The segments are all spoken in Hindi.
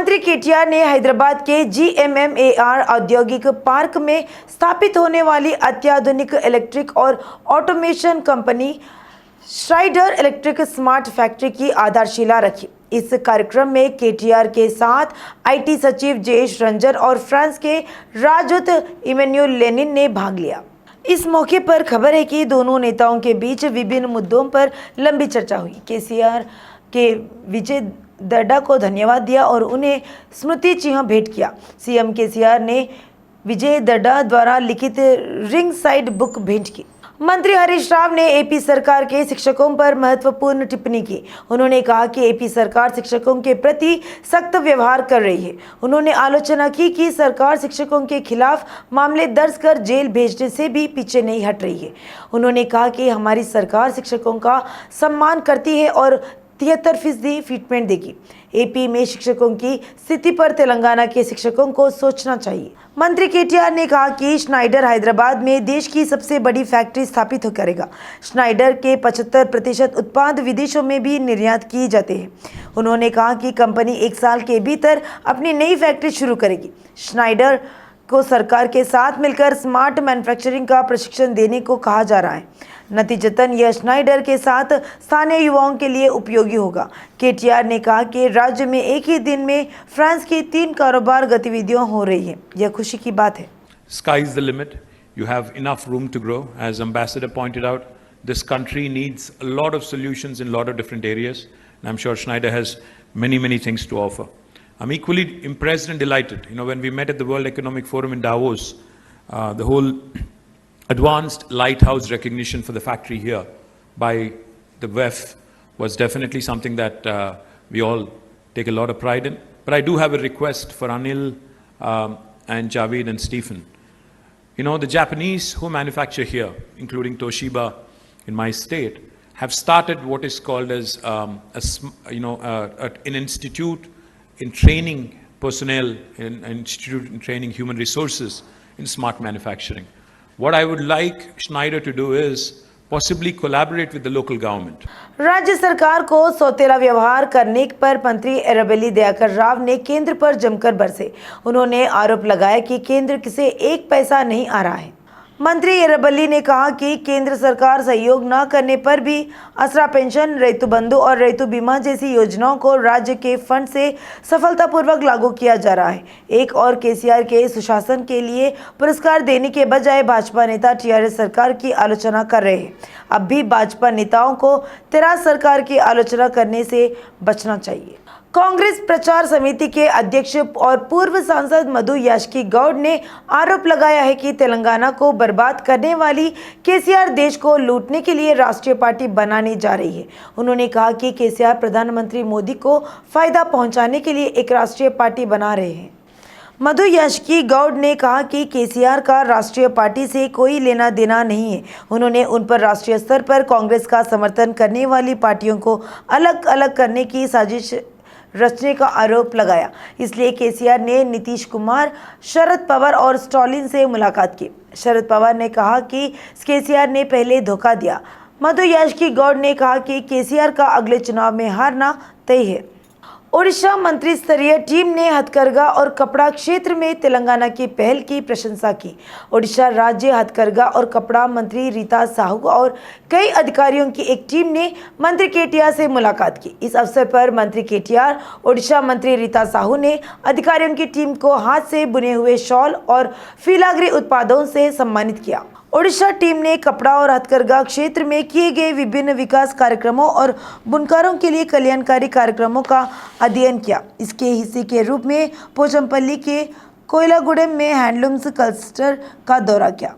मंत्री केटीआर ने हैदराबाद के GMMAR औद्योगिक पार्क में स्थापित होने वाली अत्याधुनिक इलेक्ट्रिक और automation company Schneider electric smart factory की आधारशिला रखी। इस कार्यक्रम में केटीआर के साथ IT सचिव जयेश रंजन और फ्रांस के राजदूत इमैनुअल लेनिन ने भाग लिया। इस मौके पर खबर है कि दोनों नेताओं के बीच विभिन्न मुद्दों पर लंबी चर्चा हुई। केसीआर के विजय दड्डा को धन्यवाद दिया और उन्हें स्मृति चिन्ह भेंट किया। CM केसीआर ने विजय दड्डा द्वारा लिखित रिंग साइड बुक भेंट की। मंत्री हरीश राव ने AP सरकार के शिक्षकों पर महत्वपूर्ण टिप्पणी की। उन्होंने कहा कि AP सरकार शिक्षकों के प्रति सख्त व्यवहार कर रही है। उन्होंने आलोचना की कि सरकार शिक्षकों के खिलाफ मामले दर्ज कर जेल भेजने से भी पीछे नहीं हट रही है। उन्होंने कहा कि हमारी सरकार शिक्षकों का सम्मान करती है और 73% फिटमेंट देगी। AP में शिक्षकों की स्थिति पर तेलंगाना के शिक्षकों को सोचना चाहिए। मंत्री केटीआर ने कहा कि श्नाइडर हैदराबाद में देश की सबसे बड़ी फैक्ट्री स्थापित करेगा। श्नाइडर के 75% उत्पाद विदेशों में भी निर्यात किए जाते हैं। उन्होंने कहा कि कंपनी 1 साल के भीतर अपनी नई फैक्ट्री शुरू करेगी। श्नाइडर को सरकार के साथ मिलकर स्मार्ट मैन्युफैक्चरिंग का प्रशिक्षण देने को कहा जा रहा है। नतीजतन यह श्नाइडर के साथ स्थानीय युवाओं के लिए उपयोगी होगा। केटीआर ने कहा कि राज्य में एक ही दिन में फ्रांस की 3 कारोबार गतिविधियां हो रही हैं। यह खुशी की बात है। Sky is the limit. You have enough room to grow. As Ambassador pointed out, this country needs a lot of solutions in a lot of different areas. And I'm sure Schneider has many things to offer. I'm equally impressed and delighted. When we met at the World Economic Forum in Davos, the whole advanced lighthouse recognition for the factory here by the WEF was definitely something that we all take a lot of pride in. But I do have a request for Anil and Javed and Stephen. The Japanese who manufacture here, including Toshiba in my state, have started what is called as an institute in training personnel, an institute in training human resources in smart manufacturing. What I would like Schneider to do is possibly collaborate with the local government. राज्य सरकार को सौतेला व्यवहार करने पर मंत्री एर्रबेल्ली दयाकर राव ने केंद्र पर जमकर बरसे। उन्होंने आरोप लगाया कि केंद्र से 1 पैसा नहीं आ रहा है। मंत्री एर्रबेल्ली ने कहा कि केंद्र सरकार सहयोग न करने पर भी आसरा पेंशन, रैतु बंधु और रैतु बीमा जैसी योजनाओं को राज्य के फंड से सफलतापूर्वक लागू किया जा रहा है। एक और केसीआर के सुशासन के लिए पुरस्कार देने के बजाय भाजपा नेता TRS सरकार की आलोचना कर रहे हैं। अब भी भाजपा नेताओं को तेरास सरकार की आलोचना करने से बचना चाहिए। कांग्रेस प्रचार समिति के अध्यक्ष और पूर्व सांसद मधु याष्की गौड ने आरोप लगाया है कि तेलंगाना को बर्बाद करने वाली केसीआर देश को लूटने के लिए राष्ट्रीय पार्टी बनाने जा रही है। उन्होंने कहा कि केसीआर प्रधानमंत्री मोदी को फायदा पहुंचाने के लिए एक राष्ट्रीय पार्टी बना रहे हैं। मधु याष्की गौड ने कहा कि केसीआर का राष्ट्रीय पार्टी से कोई लेना देना नहीं है। उन्होंने उन पर राष्ट्रीय स्तर पर कांग्रेस का समर्थन करने वाली पार्टियों को अलग अलग करने की साजिश रचने का आरोप लगाया। इसलिए केसीआर ने नीतीश कुमार, शरद पवार और स्टालिन से मुलाकात की। शरद पवार ने कहा कि केसीआर ने पहले धोखा दिया। मधु याष्की गौड ने कहा कि केसीआर का अगले चुनाव में हारना तय है। ओडिशा मंत्री स्तरीय टीम ने हथकरघा और कपड़ा क्षेत्र में तेलंगाना की पहल की प्रशंसा की। ओडिशा राज्य हथकरघा और कपड़ा मंत्री रीता साहू और कई अधिकारियों की एक टीम ने मंत्री केटीआर से मुलाकात की। इस अवसर पर मंत्री केटीआर, ओडिशा मंत्री रीता साहू ने अधिकारियों की टीम को हाथ से बुने हुए शॉल और फीलाग्री उत्पादों से सम्मानित किया। ओडिशा टीम ने कपड़ा और हथकरघा क्षेत्र में किए गए विभिन्न विकास कार्यक्रमों और बुनकरों के लिए कल्याणकारी कार्यक्रमों का अध्ययन किया। इसके हिस्से के रूप में पोचमपल्ली के कोयलागुड़म में हैंडलूम्स क्लस्टर का दौरा किया।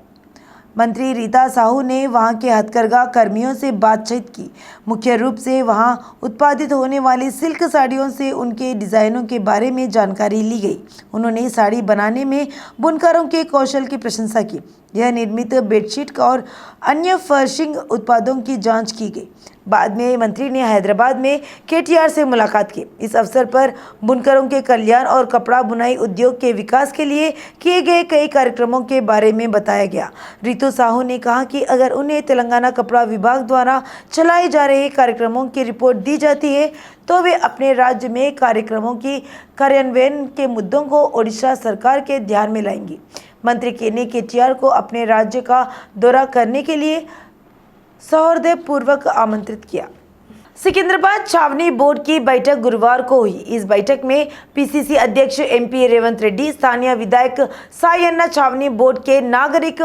मंत्री रीता साहू ने वहां के हथकरघा कर्मियों से बातचीत की। मुख्य रूप से वहां उत्पादित होने वाली सिल्क साड़ियों से उनके डिज़ाइनों के बारे में जानकारी ली गई। उन्होंने साड़ी बनाने में बुनकरों के कौशल की प्रशंसा की। यह निर्मित बेडशीट और अन्य फर्शिंग उत्पादों की जांच की गई। बाद में मंत्री ने हैदराबाद में केटीआर से मुलाकात की। इस अवसर पर बुनकरों के कल्याण और कपड़ा बुनाई उद्योग के विकास के लिए किए गए कई कार्यक्रमों के बारे में बताया गया। रितु साहू ने कहा कि अगर उन्हें तेलंगाना कपड़ा विभाग द्वारा चलाए जा रहे कार्यक्रमों की रिपोर्ट दी जाती है तो वे अपने राज्य में कार्यक्रमों की कार्यान्वयन के मुद्दों को ओडिशा सरकार के ध्यान में लाएंगी। मंत्री ने केटीआर को अपने राज्य का दौरा करने के लिए सौहार्दपूर्वक आमंत्रित किया। सिकंदराबाद छावनी बोर्ड की बैठक गुरुवार को हुई। इस बैठक में पीसीसी अध्यक्ष एमपी रेवंत रेड्डी, स्थानीय विधायक सायन्ना, छावनी बोर्ड के नागरिक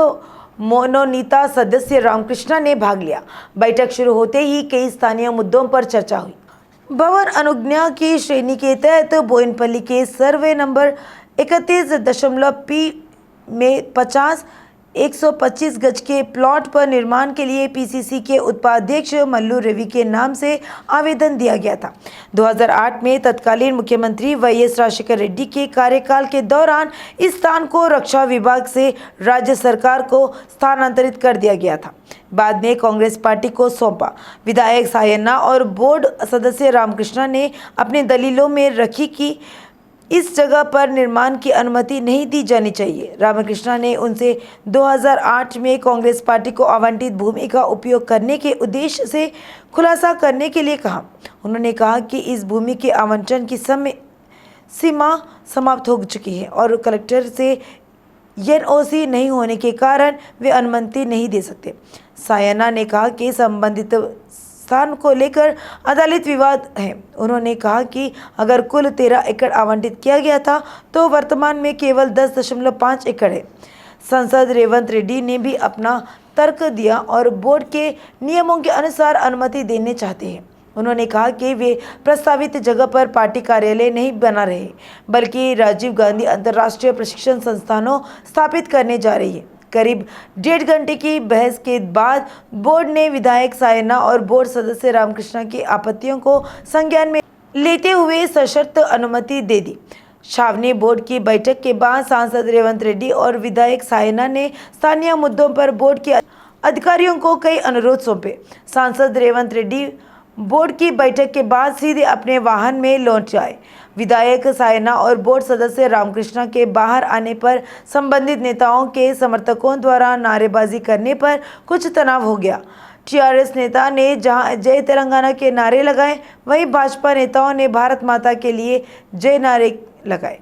मनोनीत सदस्य रामकृष्णा ने भाग लिया। बैठक शुरू होते ही कई स्थानीय मुद्दों पर चर्चा हुई। भवन अनुज्ञा की श्रेणी के तहत बोयनपल्ली के सर्वे नंबर 31.P में 125 गज के प्लॉट पर निर्माण के लिए पीसीसी के उपाध्यक्ष मल्लू रवि के नाम से आवेदन दिया गया था। 2008 में तत्कालीन मुख्यमंत्री वाईएस राजशेखर रेड्डी के कार्यकाल के दौरान इस स्थान को रक्षा विभाग से राज्य सरकार को स्थानांतरित कर दिया गया था। बाद में कांग्रेस पार्टी को सौंपा। विधायक सायन्ना और बोर्ड सदस्य रामकृष्णा ने अपने दलीलों में रखी कि इस जगह पर निर्माण की अनुमति नहीं दी जानी चाहिए। रामकृष्णा ने उनसे 2008 में कांग्रेस पार्टी को आवंटित भूमि का उपयोग करने के उद्देश्य से खुलासा करने के लिए कहा। उन्होंने कहा कि इस भूमि के आवंटन की सीमा समाप्त हो चुकी है और कलेक्टर से एनओसी नहीं होने के कारण वे अनुमति नहीं दे सकते। सायना ने कहा कि संबंधित स्थान को लेकर अदालत विवाद है। उन्होंने कहा कि अगर कुल 13 एकड़ आवंटित किया गया था तो वर्तमान में केवल 10.5 एकड़ है। सांसद रेवंत रेड्डी ने भी अपना तर्क दिया और बोर्ड के नियमों के अनुसार अनुमति देने चाहते हैं। उन्होंने कहा कि वे प्रस्तावित जगह पर पार्टी कार्यालय नहीं बना रहे बल्कि राजीव गांधी अंतर्राष्ट्रीय प्रशिक्षण संस्थानों स्थापित करने जा रही है। करीब 1.5 घंटे की बहस के बाद बोर्ड ने विधायक सायन्ना और बोर्ड सदस्य रामकृष्णा की आपत्तियों को संज्ञान में लेते हुए सशर्त अनुमति दे दी। छावनी बोर्ड की बैठक के बाद सांसद रेवंत रेड्डी और विधायक सायन्ना ने स्थानीय मुद्दों पर बोर्ड के अधिकारियों को कई अनुरोध सौंपे। सांसद रेवंत रेड्डी बोर्ड की बैठक के बाद सीधे अपने वाहन में लौट आए। विधायक सायन्ना और बोर्ड सदस्य रामकृष्णा के बाहर आने पर संबंधित नेताओं के समर्थकों द्वारा नारेबाजी करने पर कुछ तनाव हो गया। टीआरएस नेता ने जहां जय तेलंगाना के नारे लगाए, वहीं भाजपा नेताओं ने भारत माता के लिए जय नारे लगाए।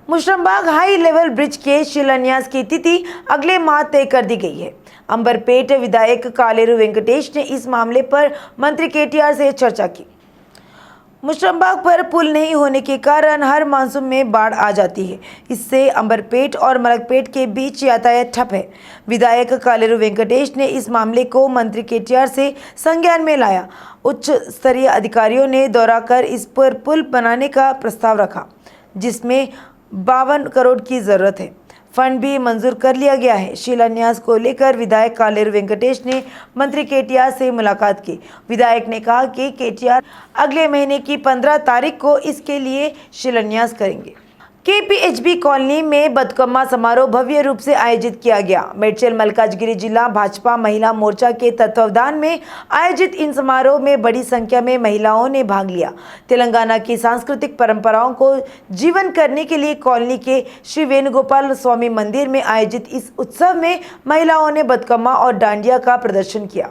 मुशर्रफबाग हाई लेवल ब्रिज के शिलान्यास की तिथि अगले माह तय कर दी गई है। अंबरपेट विधायक कालेरू वेंकटेश ने इस मामले पर मंत्री केटीआर से चर्चा की। मुशर्रफबाग पर पुल नहीं होने के कारण हर मानसून में बाढ़ आ जाती है। इससे अंबरपेट और मलकपेट के बीच यातायात ठप है। विधायक कालेरू वेंकटेश ने इस मामले को मंत्री केटीआर से संज्ञान में लाया। उच्च स्तरीय अधिकारियों ने दौरा कर इस पर पुल बनाने का प्रस्ताव रखा, जिसमें 52 करोड़ की जरूरत है। फंड भी मंजूर कर लिया गया है। शिलान्यास को लेकर विधायक कालेरू वेंकटेश ने मंत्री केटीआर से मुलाकात की। विधायक ने कहा कि केटीआर अगले महीने की 15 तारीख को इसके लिए शिलान्यास करेंगे। केपीएचबी कॉलोनी में बतकम्मा समारोह भव्य रूप से आयोजित किया गया। मेडचल मल्काजगिरी जिला भाजपा महिला मोर्चा के तत्वावधान में आयोजित इन समारोह में बड़ी संख्या में महिलाओं ने भाग लिया। तेलंगाना की सांस्कृतिक परंपराओं को जीवन करने के लिए कॉलोनी के श्री वेणुगोपाल स्वामी मंदिर में आयोजित इस उत्सव में महिलाओं ने बतकम्मा और डांडिया का प्रदर्शन किया।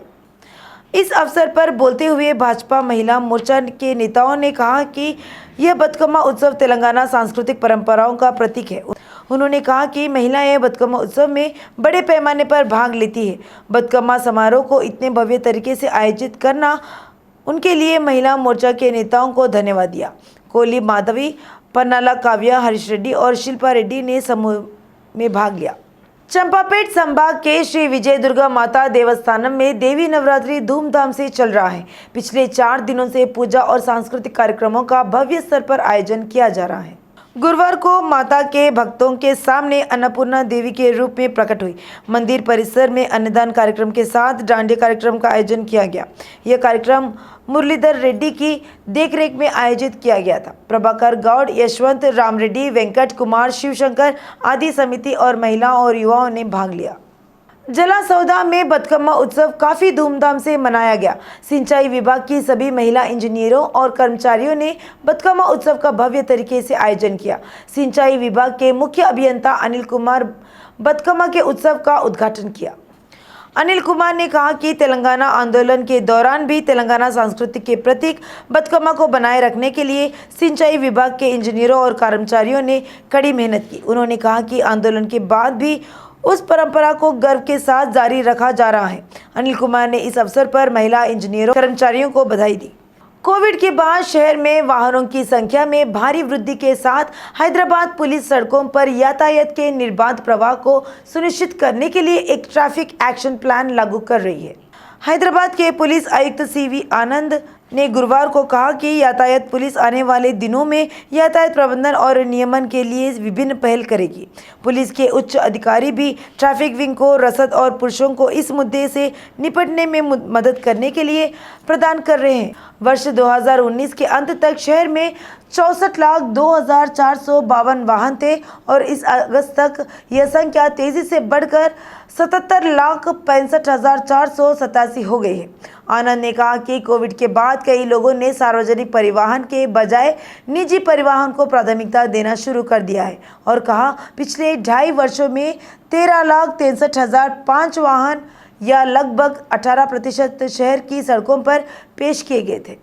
इस अवसर पर बोलते हुए भाजपा महिला मोर्चा के नेताओं ने कहा कि यह बतकम्मा उत्सव तेलंगाना सांस्कृतिक परंपराओं का प्रतीक है। उन्होंने कहा कि महिलाएं बतकम्मा उत्सव में बड़े पैमाने पर भाग लेती है। बतकम्मा समारोह को इतने भव्य तरीके से आयोजित करना उनके लिए महिला मोर्चा के नेताओं को धन्यवाद दिया। कोली माधवी, पन्नाला काव्या, हरीश रेड्डी और शिल्पा रेड्डी ने समूह में भाग लिया। चंपापेट संभाग के श्री विजय दुर्गा माता देवस्थानम में देवी नवरात्रि धूमधाम से चल रहा है। पिछले 4 दिनों से पूजा और सांस्कृतिक कार्यक्रमों का भव्य स्तर पर आयोजन किया जा रहा है। गुरुवार को माता के भक्तों के सामने अन्नपूर्णा देवी के रूप में प्रकट हुई। मंदिर परिसर में अन्नदान कार्यक्रम के साथ डांडिया कार्यक्रम का आयोजन किया गया। यह कार्यक्रम मुरलीधर रेड्डी की देखरेख में आयोजित किया गया था। प्रभाकर गौड़, यशवंत राम रेड्डी, वेंकट कुमार, शिवशंकर आदि समिति और महिलाओं और युवाओं ने भाग लिया। जलासौदा में बतकम्मा उत्सव काफी धूमधाम से मनाया गया। सिंचाई विभाग की सभी महिला इंजीनियरों और कर्मचारियों ने बतकम्मा उत्सव का भव्य तरीके से आयोजन किया। सिंचाई विभाग के मुख्य अभियंता अनिल कुमार बतकम्मा के उत्सव का उद्घाटन किया। अनिल कुमार ने कहा कि तेलंगाना आंदोलन के दौरान भी तेलंगाना संस्कृति के प्रतीक बतकम्मा को बनाए रखने के लिए सिंचाई विभाग के इंजीनियरों और कर्मचारियों ने कड़ी मेहनत की। उन्होंने कहा कि आंदोलन के बाद भी उस परंपरा को गर्व के साथ जारी रखा जा रहा है। अनिल कुमार ने इस अवसर पर महिला इंजीनियरों कर्मचारियों को बधाई दी। कोविड के बाद शहर में वाहनों की संख्या में भारी वृद्धि के साथ हैदराबाद पुलिस सड़कों पर यातायात के निर्बाध प्रवाह को सुनिश्चित करने के लिए एक ट्रैफिक एक्शन प्लान लागू कर रही है। हैदराबाद के पुलिस आयुक्त सीवी आनंद ने गुरुवार को कहा कि यातायात पुलिस आने वाले दिनों में यातायात प्रबंधन और नियमन के लिए विभिन्न पहल करेगी। पुलिस के उच्च अधिकारी भी ट्रैफिक विंग को रसद और पुरुषों को इस मुद्दे से निपटने में मदद करने के लिए प्रदान कर रहे हैं। वर्ष 2019 के अंत तक शहर में 64,02,452 वाहन थे और इस अगस्त तक यह संख्या तेजी से बढ़कर 77,65,487 हो गई है। आनंद ने कहा कि कोविड के बाद कई लोगों ने सार्वजनिक परिवहन के बजाय निजी परिवहन को प्राथमिकता देना शुरू कर दिया है और कहा पिछले 2.5 वर्षों में 13,63,005 वाहन या लगभग 18% शहर की सड़कों पर पेश किए गए थे।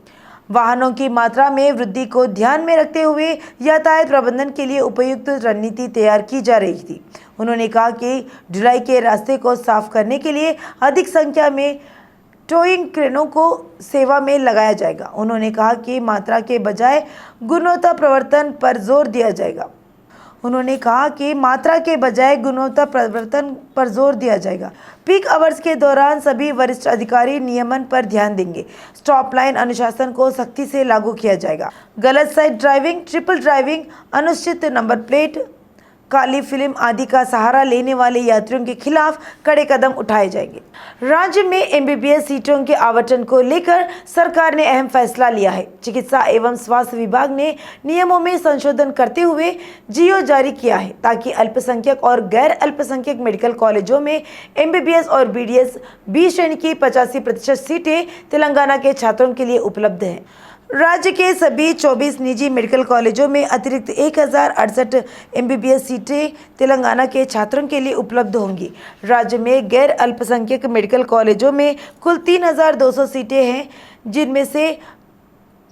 वाहनों की मात्रा में वृद्धि को ध्यान में रखते हुए यातायात प्रबंधन के लिए उपयुक्त रणनीति तैयार की जा रही थी। उन्होंने कहा कि ढुलाई के रास्ते को साफ करने के लिए अधिक संख्या में टोइंग क्रेनों को सेवा में लगाया जाएगा। उन्होंने कहा कि मात्रा के बजाय गुणवत्ता प्रवर्तन पर जोर दिया जाएगा। पीक आवर्स के दौरान सभी वरिष्ठ अधिकारी नियमन पर ध्यान देंगे। स्टॉप लाइन अनुशासन को सख्ती से लागू किया जाएगा। गलत साइड ड्राइविंग, ट्रिपल ड्राइविंग, अनिश्चित नंबर प्लेट, काली फिल्म आदि का सहारा लेने वाले यात्रियों के खिलाफ कड़े कदम उठाए जाएंगे। राज्य में एमबीबीएस सीटों के आवंटन को लेकर सरकार ने अहम फैसला लिया है। चिकित्सा एवं स्वास्थ्य विभाग ने नियमों में संशोधन करते हुए जीओ जारी किया है ताकि अल्पसंख्यक और गैर अल्पसंख्यक मेडिकल कॉलेजों में एमबीबीएस और बीडीएस बी श्रेणी की 85% सीटें तेलंगाना के छात्रों के लिए उपलब्ध हैं। राज्य के सभी 24 निजी मेडिकल कॉलेजों में अतिरिक्त 1068 एमबीबीएस सीटें तेलंगाना के छात्रों के लिए उपलब्ध होंगी। राज्य में गैर अल्पसंख्यक मेडिकल कॉलेजों में कुल 3,200 सीटें हैं, जिनमें से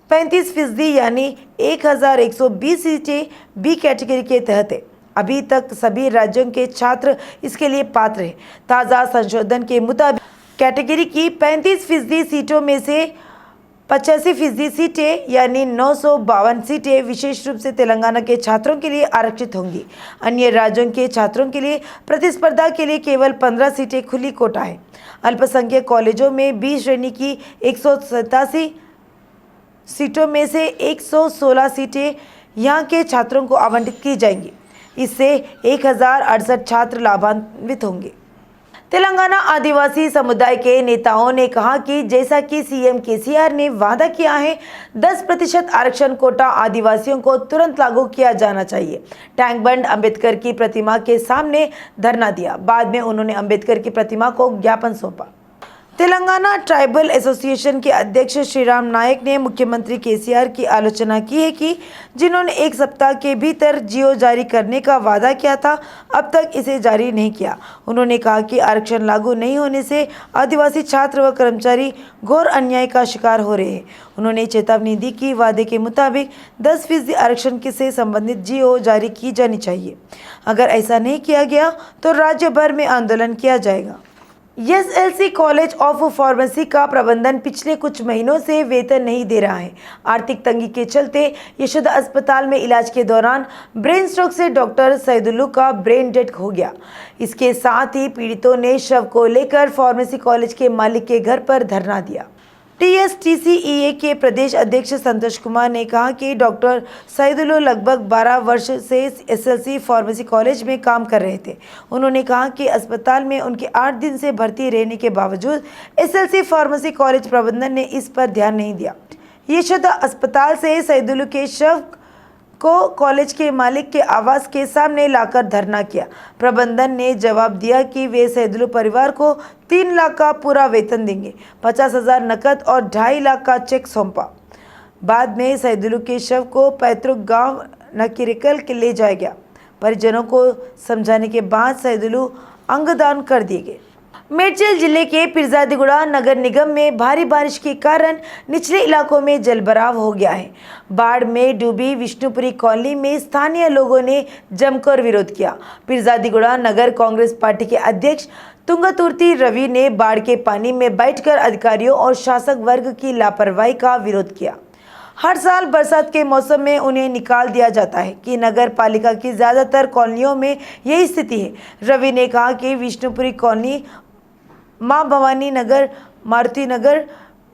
35% यानी 1,120 सीटें बी कैटेगरी के तहत है। अभी तक सभी राज्यों के छात्र इसके लिए पात्र हैं। ताज़ा संशोधन के मुताबिक कैटेगरी की 35% सीटों में से 85% सीटें यानी 952 सीटें विशेष रूप से तेलंगाना के छात्रों के लिए आरक्षित होंगी। अन्य राज्यों के छात्रों के लिए प्रतिस्पर्धा के लिए केवल 15 सीटें खुली कोटा है। अल्पसंख्यक कॉलेजों में बी श्रेणी की 187 सीटों में से 116 सीटें यहाँ के छात्रों को आवंटित की जाएंगी। इससे 1068 छात्र लाभान्वित होंगे। तेलंगाना आदिवासी समुदाय के नेताओं ने कहा कि जैसा कि सीएम केसीआर ने वादा किया है, 10% आरक्षण कोटा आदिवासियों को तुरंत लागू किया जाना चाहिए। टैंक बंड अंबेडकर की प्रतिमा के सामने धरना दिया। बाद में उन्होंने अंबेडकर की प्रतिमा को ज्ञापन सौंपा। तेलंगाना ट्राइबल एसोसिएशन के अध्यक्ष श्रीराम नायक ने मुख्यमंत्री केसीआर की आलोचना की है कि जिन्होंने 1 सप्ताह के भीतर जीओ जारी करने का वादा किया था, अब तक इसे जारी नहीं किया। उन्होंने कहा कि आरक्षण लागू नहीं होने से आदिवासी छात्र व कर्मचारी घोर अन्याय का शिकार हो रहे हैं। उन्होंने चेतावनी दी कि वादे के मुताबिक 10% आरक्षण से संबंधित जीओ जारी की जानी चाहिए। अगर ऐसा नहीं किया गया तो राज्य भर में आंदोलन किया जाएगा। एसएलसी कॉलेज ऑफ फार्मेसी का प्रबंधन पिछले कुछ महीनों से वेतन नहीं दे रहा है। आर्थिक तंगी के चलते यशोदा अस्पताल में इलाज के दौरान ब्रेन स्ट्रोक से डॉक्टर सैदुल्लू का ब्रेन डेड हो गया। इसके साथ ही पीड़ितों ने शव को लेकर फार्मेसी कॉलेज के मालिक के घर पर धरना दिया। टीएसटीसीईए के प्रदेश अध्यक्ष संतोष कुमार ने कहा कि डॉक्टर सैदुल्लू लगभग 12 वर्ष से एसएलसी फार्मेसी कॉलेज में काम कर रहे थे। उन्होंने कहा कि अस्पताल में उनके 8 दिन से भर्ती रहने के बावजूद एसएलसी फार्मेसी कॉलेज प्रबंधन ने इस पर ध्यान नहीं दिया। यशोदा अस्पताल से सैदुल्लू के शव को कॉलेज के मालिक के आवास के सामने लाकर धरना किया। प्रबंधन ने जवाब दिया कि वे सैदुलू परिवार को 3 लाख का पूरा वेतन देंगे, 50,000 नकद और 2.5 लाख का चेक सौंपा। बाद में सैदुलू के शव को पैतृक गांव नकीरेकल के ले जाया गया। परिजनों को समझाने के बाद सैदुलू अंगदान कर दिए गए। मेडचल जिले के पिरजादीगुड़ा नगर निगम में भारी बारिश के कारण निचले इलाकों में जलभराव हो गया है। बाढ़ में डूबी विष्णुपुरी कॉलोनी में स्थानीय लोगों ने जमकर विरोध किया। पिरजादीगुड़ा नगर कांग्रेस पार्टी के अध्यक्ष तुंगतुर्ती रवि ने बाढ़ के पानी में बैठकर अधिकारियों और शासक वर्ग की लापरवाही का विरोध किया। हर साल बरसात के मौसम में उन्हें निकाल दिया जाता है कि नगर पालिका की ज़्यादातर कॉलोनियों में यही स्थिति है। रवि ने कहा कि विष्णुपुरी कॉलोनी, माँ भवानी नगर, मारुति नगर,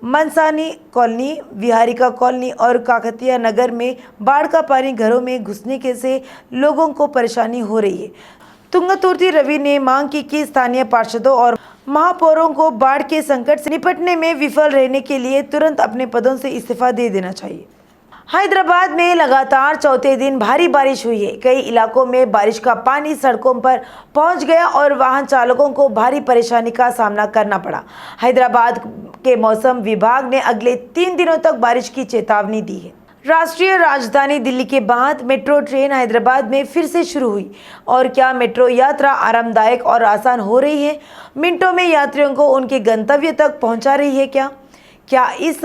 मनसानी कॉलोनी, विहारिका कॉलोनी और काकतिया नगर में बाढ़ का पानी घरों में घुसने के से लोगों को परेशानी हो रही है। तुंगतुर्ती रवि ने मांग की कि स्थानीय पार्षदों और महापौरों को बाढ़ के संकट से निपटने में विफल रहने के लिए तुरंत अपने पदों से इस्तीफा दे देना चाहिए। हैदराबाद में लगातार चौथे दिन भारी बारिश हुई है। कई इलाकों में बारिश का पानी सड़कों पर पहुंच गया और वाहन चालकों को भारी परेशानी का सामना करना पड़ा। हैदराबाद के मौसम विभाग ने अगले 3 दिनों तक बारिश की चेतावनी दी है। राष्ट्रीय राजधानी दिल्ली के बाद मेट्रो ट्रेन हैदराबाद में फिर से शुरू हुई। और क्या मेट्रो यात्रा आरामदायक और आसान हो रही है? मिनटों में यात्रियों को उनके गंतव्य तक पहुंचा रही है क्या इस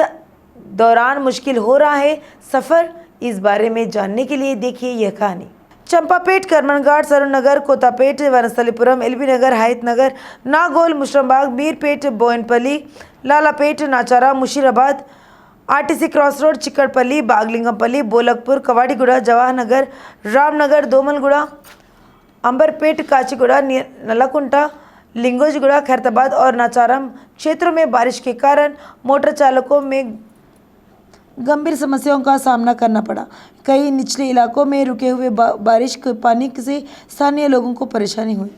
दौरान मुश्किल हो रहा है सफ़र? इस बारे में जानने के लिए देखिए यह कहानी। Champapet, Karmanghat, Saroornagar, Kothapet, Vanasthalipuram, LB Nagar, Hayath Nagar, Nagole, Musarambagh, Meerpet, Boyanpally, Lalapet, Nachara, Musheerabad, RTC cross road, Chikkadpally, Baghlingampally, Bholakpur, Kavadiguda, Jawahar Nagar, Ramnagar, Domalguda, Amberpet, Kachiguda, Nallakunta, Lingojiguda, Khairatabad और नाचारम क्षेत्रों में बारिश के कारण मोटर चालकों में गंभीर समस्याओं का सामना करना पड़ा। कई निचले इलाकों में रुके हुए बारिश के पानी से स्थानीय लोगों को परेशानी हुई।